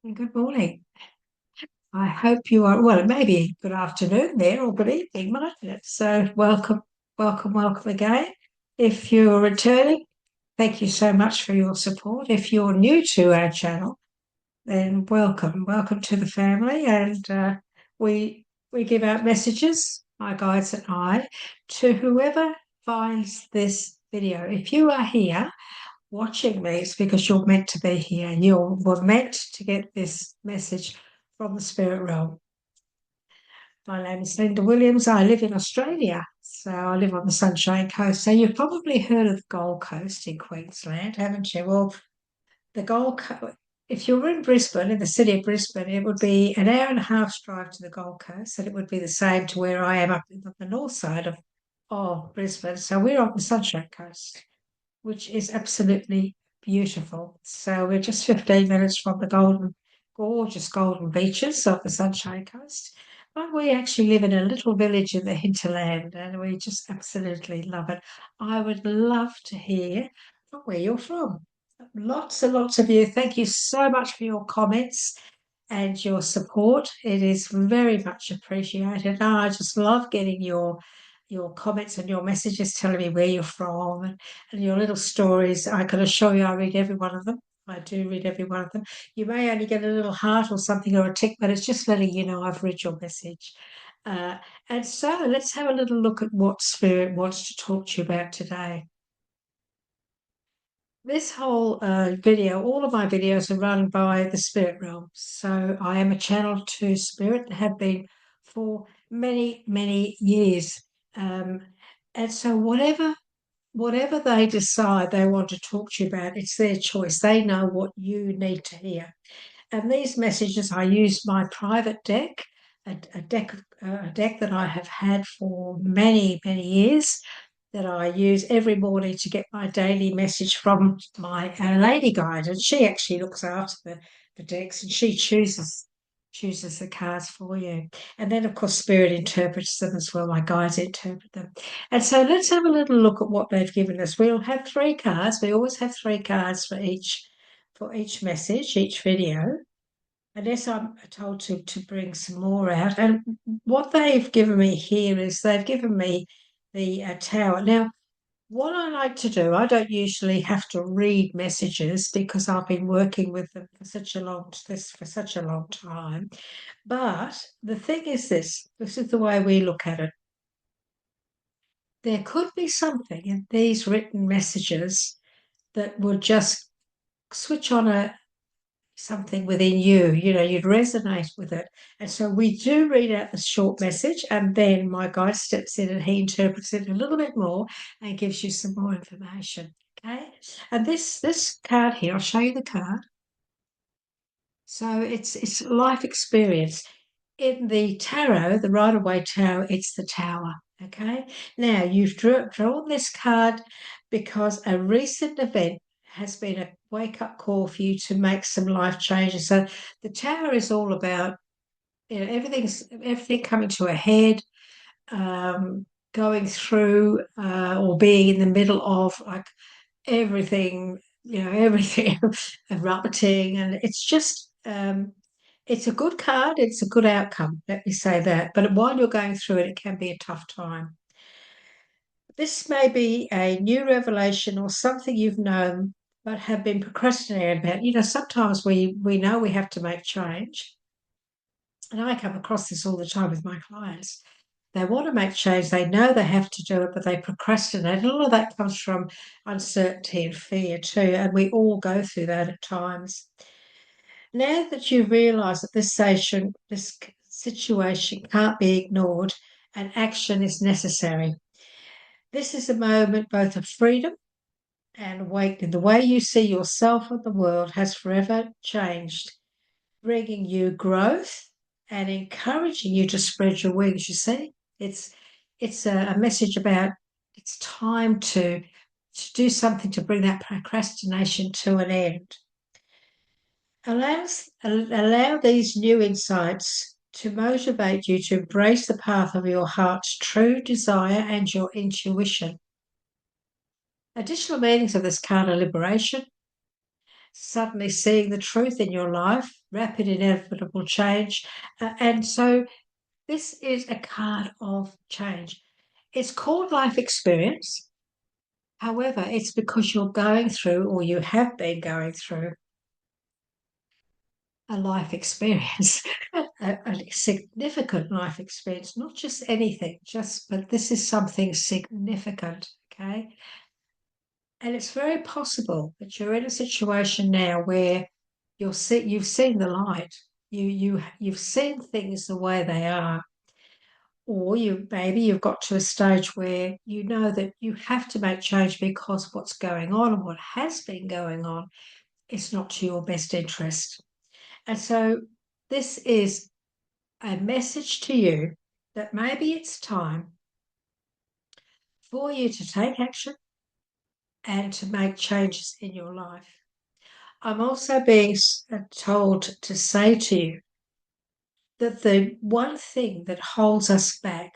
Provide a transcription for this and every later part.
Good morning. I hope you are, well, it may be good afternoon there or good evening, mightn't it? So, welcome again. If you're returning, thank you so much for your support. If you're new to our channel, then welcome to the family. And we give out messages, my guides and I, to whoever finds this video. If you are here watching me, it's because you're meant to be here. You were meant to get this message from the spirit realm. My name is Linda Williams. I live in Australia. So I live on the Sunshine Coast. So you've probably heard of the Gold Coast in Queensland, haven't you? Well, the Gold Coast, if you're in Brisbane, in the city of Brisbane, it would be an hour and a half drive to the Gold Coast, and it would be the same to where I am up in the north side of Brisbane. So we're on the Sunshine Coast, which is absolutely beautiful. So we're just 15 minutes from the gorgeous golden beaches of the Sunshine Coast. But we actually live in a little village in the hinterland and we just absolutely love it. I would love to hear from where you're from. Lots and lots of you. Thank you so much for your comments and your support. It is very much appreciated. And I just love getting your comments and your messages telling me where you're from and your little stories. I can assure you I read every one of them. I do read every one of them. You may only get a little heart or something or a tick, but it's just letting you know I've read your message. Uh, and so let's have a little look at what Spirit wants to talk to you about today. This whole video, all of my videos are run by the spirit realm. So I am a channel to spirit, have been for many, many years. Um, and so whatever they decide they want to talk to you about, it's their choice. They know what you need to hear. And these messages, I use my private deck, a deck that I have had for many, many years that I use every morning to get my daily message from my lady guide, and she actually looks after the decks and she chooses the cards for you. And then of course spirit interprets them as well. My guides interpret them. And so let's have a little look at what they've given us. We'll have three cards. We always have three cards for each message, each video. Unless I'm told to bring some more out. And what they've given me here is they've given me the tower. Now, what I like to do, I don't usually have to read messages because I've been working with them for such a long time. But the thing is this is the way we look at it. There could be something in these written messages that would just switch on something within you, you'd resonate with it. And so we do read out the short message, and then my guide steps in and he interprets it a little bit more and gives you some more information. Okay. And this card here, I'll show you the card. So it's life experience. In the tarot, the Rider-Waite Tarot, it's the Tower. Okay. Now you've drawn this card because a recent event has been a wake-up call for you to make some life changes. So the Tower is all about everything coming to a head, going through or being in the middle of like everything, everything erupting, and it's just it's a good card, it's a good outcome, let me say that. But while you're going through it, it can be a tough time. This may be a new revelation or something you've known but have been procrastinating about. Sometimes we know we have to make change. And I come across this all the time with my clients. They want to make change, they know they have to do it, but they procrastinate. And all of that comes from uncertainty and fear too. And we all go through that at times. Now that you realise that this situation can't be ignored and action is necessary, this is a moment both of freedom and awakening. The way you see yourself and the world has forever changed, bringing you growth and encouraging you to spread your wings. You see, it's a message about it's time to do something to bring that procrastination to an end. Allow these new insights to motivate you to embrace the path of your heart's true desire and your intuition. Additional meanings of this card are liberation, suddenly seeing the truth in your life, rapid, inevitable change. And so this is a card of change. It's called life experience. However, it's because you're going through, or you have been going through, a life experience, a significant life experience, not just anything, but this is something significant, okay? And it's very possible that you're in a situation now where you've seen the light, you've seen things the way they are, or you've got to a stage where you know that you have to make change because what's going on and what has been going on is not to your best interest. And so this is a message to you that maybe it's time for you to take action and to make changes in your life. I'm also being told to say to you that the one thing that holds us back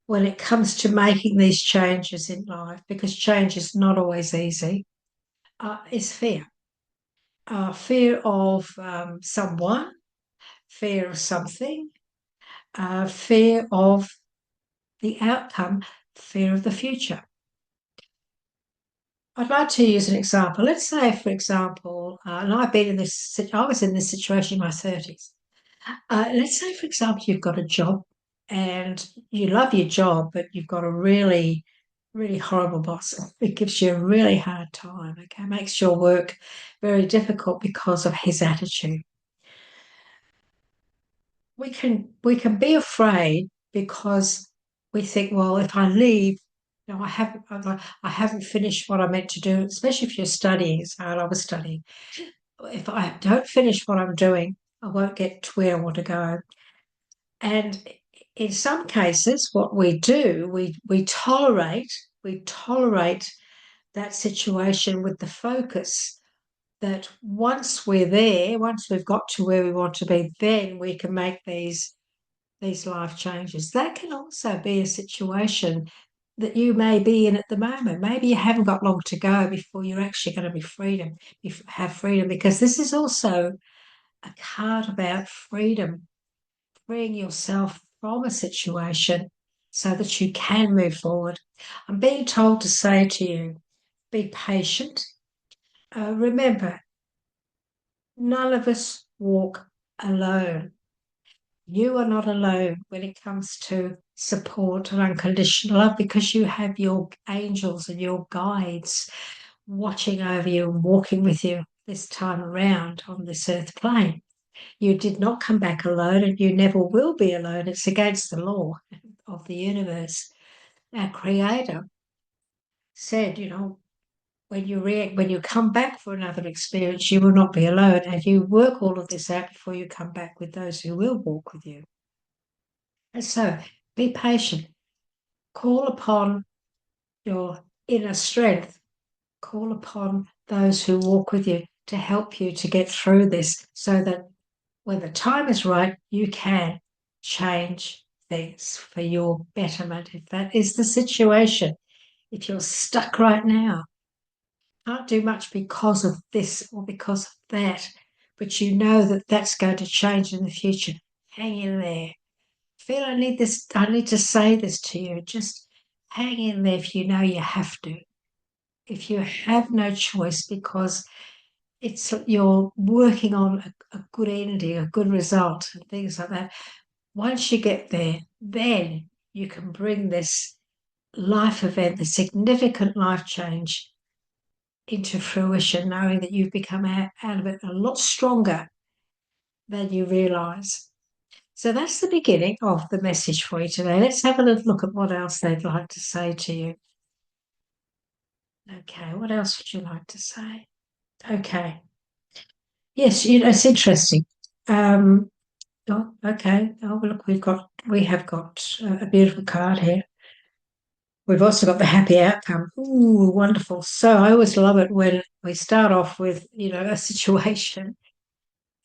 when it comes to making these changes in life, because change is not always easy, is fear. Fear of someone, fear of something, fear of the outcome, fear of the future. I'd like to use an example. Let's say, for example, and I was in this situation in my 30s. Let's say, for example, you've got a job and you love your job, but you've got a really, really horrible boss. It gives you a really hard time, okay? Makes your work very difficult because of his attitude. We can be afraid because we think, well, if I leave, I haven't finished what I meant to do, especially if you're studying as hard. I was studying. If I don't finish what I'm doing, I won't get to where I want to go. And in some cases, what we do, we tolerate that situation with the focus that once we're there, once we've got to where we want to be, then we can make these life changes. That can also be a situation that you may be in at the moment. Maybe you haven't got long to go before you're actually going to have freedom, because this is also a card about freedom, freeing yourself from a situation so that you can move forward. I'm being told to say to you, be patient. Remember, none of us walk alone. You are not alone when it comes to support and unconditional love, because you have your angels and your guides watching over you and walking with you this time around on this earth plane. You did not come back alone and you never will be alone. It's against the law of the universe. Our creator said, when you come back for another experience, you will not be alone, and you work all of this out before you come back with those who will walk with you. And so be patient. Call upon your inner strength. Call upon those who walk with you to help you to get through this, so that when the time is right, you can change things for your betterment. If that is the situation, if you're stuck right now, can't do much because of this or because of that, but you know that that's going to change in the future, hang in there. Feel I need this. I need to say this to you. Just hang in there if you know you have to. If you have no choice, because you're working on a good ending, a good result, and things like that. Once you get there, then you can bring this life event, the significant life change, into fruition, knowing that you've become out of it a lot stronger than you realise. So that's the beginning of the message for you today. Let's have a little look at what else they'd like to say to you. Okay, what else would you like to say? Okay. Yes, it's interesting. Okay. Oh, look, we have got a beautiful card here. We've also got the happy outcome. Ooh, wonderful. So I always love it when we start off with, a situation,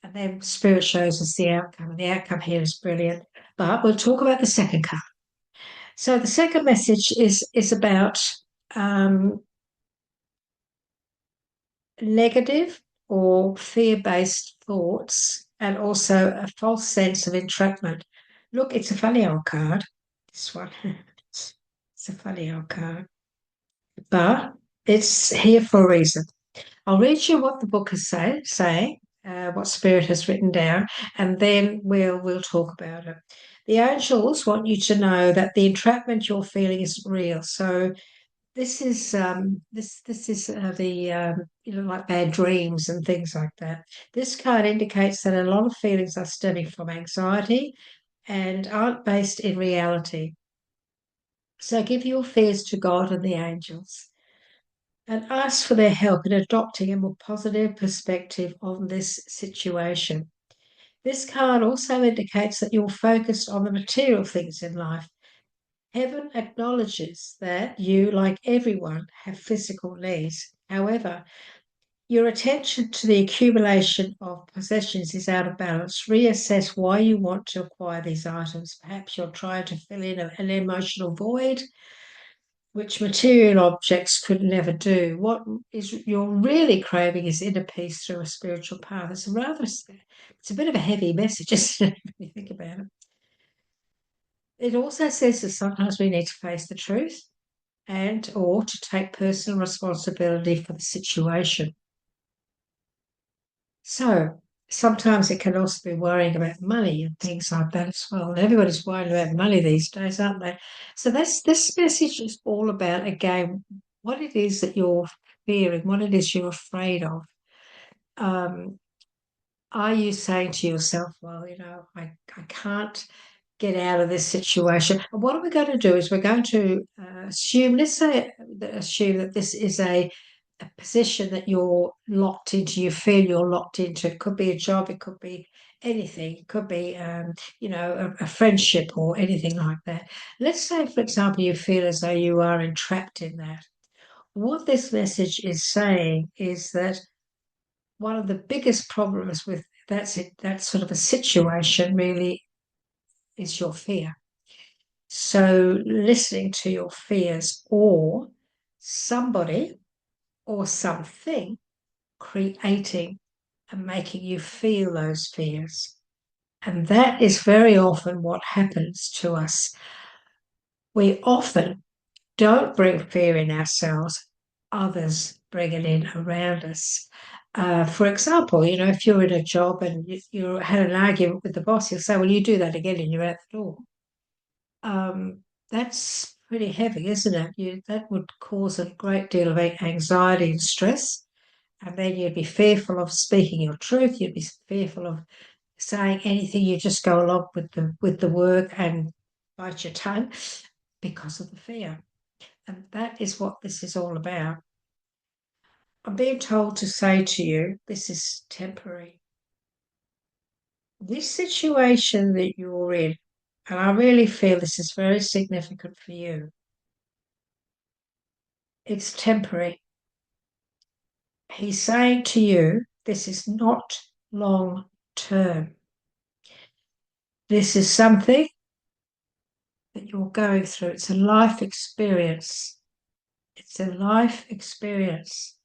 and then spirit shows us the outcome. And the outcome here is brilliant. But we'll talk about the second card. So the second message is about negative or fear-based thoughts, and also a false sense of entrapment. Look, it's a funny old card, this one. It's a funny old card, but it's here for a reason. I'll read you what the book is saying, what Spirit has written down, and then we'll talk about it. The angels want you to know that the entrapment you're feeling is real. So this is the like bad dreams and things like that. This card indicates that a lot of feelings are stemming from anxiety and aren't based in reality. So give your fears to God and the angels and ask for their help in adopting a more positive perspective on this situation. This card also indicates that you're focused on the material things in life. Heaven acknowledges that you, like everyone, have physical needs. However, your attention to the accumulation of possessions is out of balance. Reassess why you want to acquire these items. Perhaps you're trying to fill in an emotional void, which material objects could never do. What is you're really craving is inner peace through a spiritual path. It's a bit of a heavy message, isn't it, when you think about it. It also says that sometimes we need to face the truth and or to take personal responsibility for the situation. So sometimes it can also be worrying about money and things like that as well. And everybody's worrying about money these days, aren't they? So this message is all about, again, what it is that you're fearing, what it is you're afraid of. Are you saying to yourself, well, I can't get out of this situation? And what are we going to do is we're going to assume that this is a position that you're locked into, you feel you're locked into. It could be a job, it could be anything, it could be, a friendship or anything like that. Let's say, for example, you feel as though you are entrapped in that. What this message is saying is that one of the biggest problems with that sort of a situation really is your fear. So listening to your fears or somebody or something creating and making you feel those fears. And that is very often what happens to us. We often don't bring fear in ourselves, others bring it in around us. For example, if you're in a job and you had an argument with the boss, you'll say, well, you do that again and you're out the door. That's pretty heavy, isn't it? That would cause a great deal of anxiety and stress. And then you'd be fearful of speaking your truth. You'd be fearful of saying anything. You just go along with the work and bite your tongue because of the fear. And that is what this is all about. I'm being told to say to you, this is temporary. This situation that you're in, and I really feel this is very significant for you, it's temporary. He's saying to you, this is not long term. This is something that you're going through. It's a life experience. It's a life experience.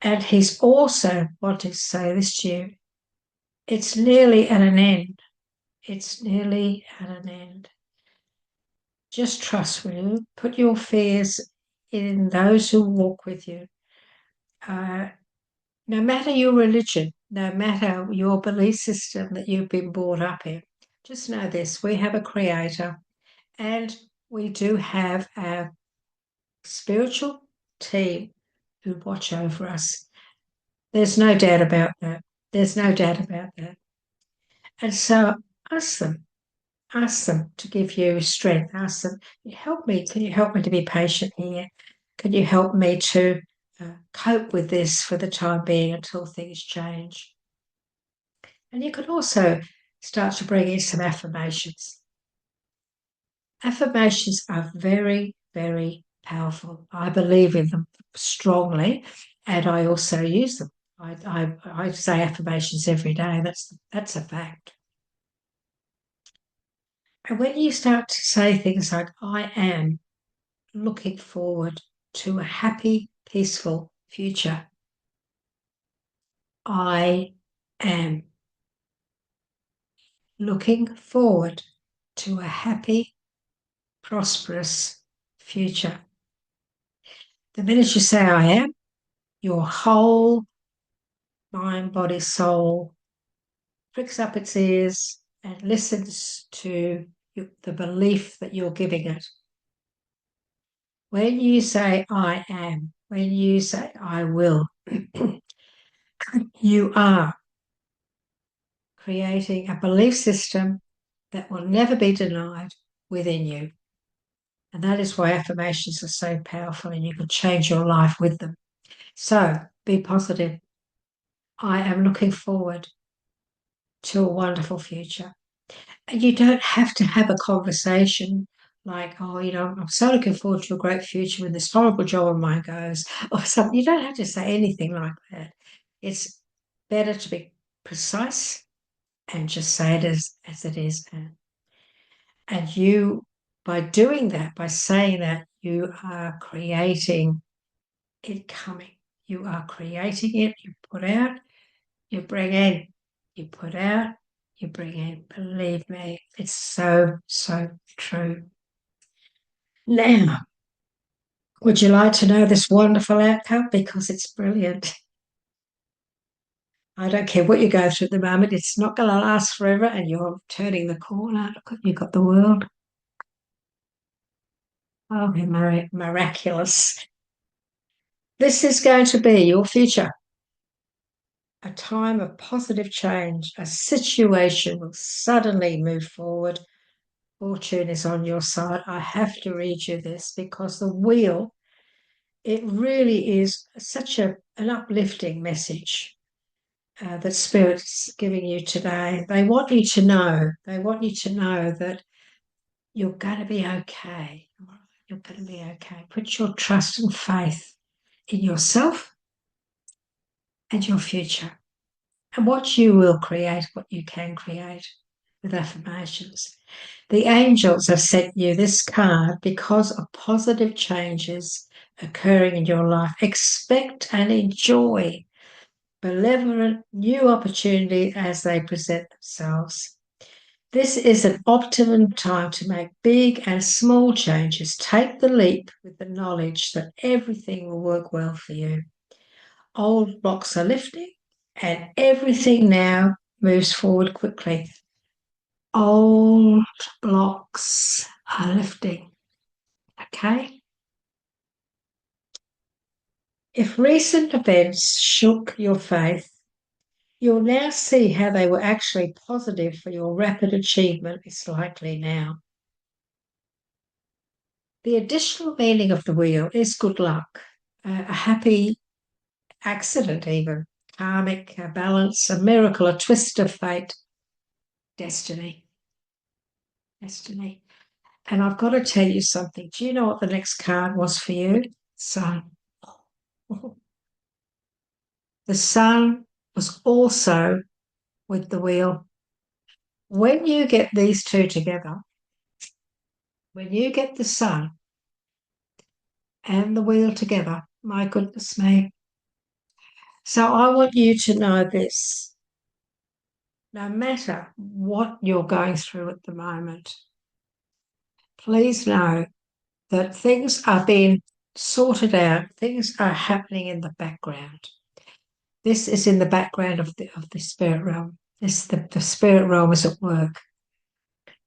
And he's also wanting to say this to you. It's nearly at an end. It's nearly at an end. Just trust, will you? Put your fears in those who walk with you. No matter your religion, no matter your belief system that you've been brought up in, just know this: we have a creator and we do have our spiritual team who watch over us. There's no doubt about that. There's no doubt about that. And so ask them to give you strength. Ask them, help me. Can you help me to be patient here? Can you help me to cope with this for the time being until things change? And you could also start to bring in some affirmations. Affirmations are very, very powerful. I believe in them strongly, and I also use them. I say affirmations every day. That's a fact. And when you start to say things like, I am looking forward to a happy, peaceful future, I am looking forward to a happy, prosperous future. The minute you say I am, your whole mind, body, soul pricks up its ears and listens to the belief that you're giving it. When you say I am, when you say I will, you are creating a belief system that will never be denied within you. And that is why affirmations are so powerful, and you can change your life with them. So be positive. I am looking forward to a wonderful future. And you don't have to have a conversation like, oh, I'm so looking forward to a great future when this horrible job of mine goes, or something. You don't have to say anything like that. It's better to be precise and just say it as it is. And you, by doing that, by saying that, you are creating it coming. You are creating it. You put out, you bring in, you put out, you bring in. Believe me, it's so, so true. Now, would you like to know this wonderful outcome? Because it's brilliant. I don't care what you go through at the moment, it's not going to last forever, and you're turning the corner. Look, you've got the world. Oh, miraculous. This is going to be your future. A time of positive change. A situation will suddenly move forward. Fortune is on your side. I have to read you this because the wheel, it really is such an uplifting message that Spirit's giving you today. They want you to know that you're going to be okay. You're going to be okay. Put your trust and faith in yourself and your future, and what you will create, what you can create with affirmations. The angels have sent you this card because of positive changes occurring in your life. Expect and enjoy benevolent new opportunity as they present themselves. This is an optimum time to make big and small changes. Take the leap with the knowledge that everything will work well for you. Old blocks are lifting and everything now moves forward quickly. Old blocks are lifting. Okay? If recent events shook your faith, you'll now see how they were actually positive for your rapid achievement is likely now. The additional meaning of the wheel is good luck, a happy accident even, karmic, a balance, a miracle, a twist of fate, destiny. Destiny. And I've got to tell you something. Do you know what the next card was for you? Sun. The sun was also with the wheel. When you get these two together, when you get the sun and the wheel together, my goodness me. So I want you to know this. No matter what you're going through at the moment, please know that things are being sorted out. Things are happening in the background. This is in the background of the spirit realm. The spirit realm is at work.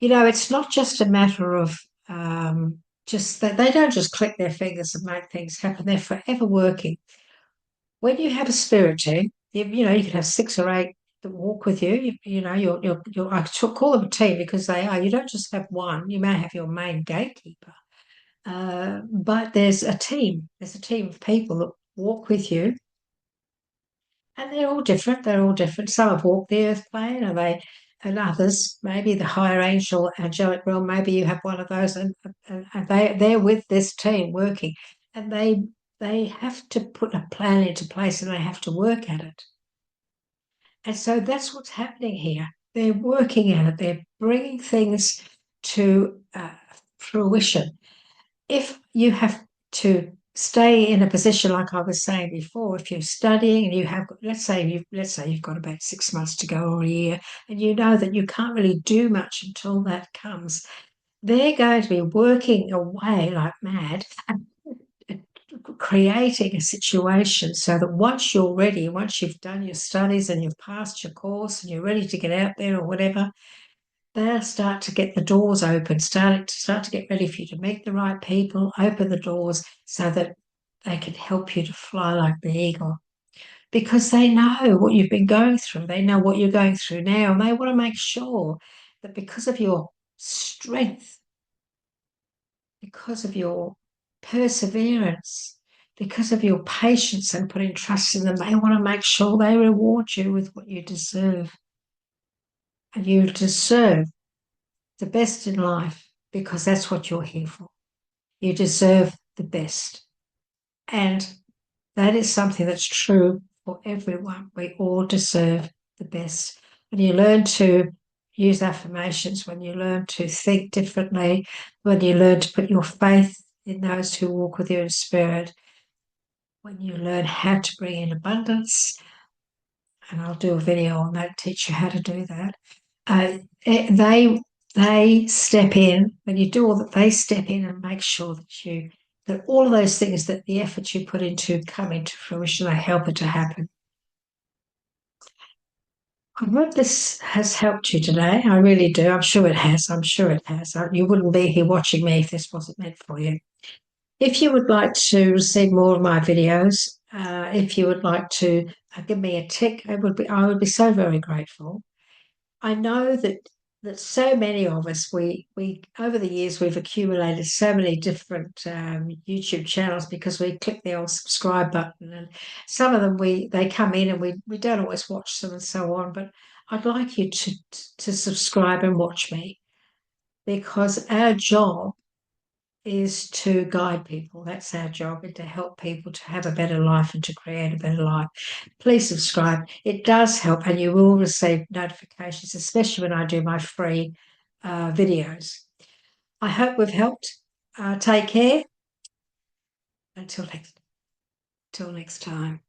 It's not just a matter of just that they don't just click their fingers and make things happen. They're forever working. When you have a spirit team, you can have 6 or 8 that walk with you. I call them a team because they are. You don't just have one. You may have your main gatekeeper, but there's a team. There's a team of people that walk with you, and they're all different. They're all different. Some have walked the earth plane, and others, maybe the higher angel, angelic realm. Maybe you have one of those, and they're with this team working, and they have to put a plan into place, and they have to work at it. And so that's what's happening here. They're working at it. They're bringing things to fruition. If you have to stay in a position like I was saying before. If you're studying and you have, let's say you've got about 6 months to go or a year, and you know that you can't really do much until that comes, they're going to be working away like mad, creating a situation so that once you're ready, once you've done your studies and you've passed your course and you're ready to get out there or whatever, they'll start to get the doors open, start to get ready for you to meet the right people, open the doors so that they can help you to fly like the eagle. Because they know what you've been going through. They know what you're going through now. And they want to make sure that because of your strength, because of your perseverance, because of your patience and putting trust in them, they want to make sure they reward you with what you deserve. And you deserve the best in life because that's what you're here for. You deserve the best. And that is something that's true for everyone. We all deserve the best. When you learn to use affirmations, when you learn to think differently, when you learn to put your faith in those who walk with you in spirit, when you learn how to bring in abundance, and I'll do a video on that, teach you how to do that. They step in when you do all that. They step in and make sure that all of those things, that the effort you put into come into fruition. They help it to happen. I hope this has helped you today. I really do. I'm sure it has. I'm sure it has. You wouldn't be here watching me if this wasn't meant for you. If you would like to receive more of my videos, if you would like to give me a tick, I would be so very grateful. I know that so many of us, we over the years we've accumulated so many different YouTube channels because we click the old subscribe button, and some of them they come in and we don't always watch them and so on. But I'd like you to subscribe and watch me, because our job is to guide people. That's our job, and to help people to have a better life and to create a better life. Please subscribe. It does help, and you will receive notifications, especially when I do my free videos. I hope we've helped. Take care. Until next time.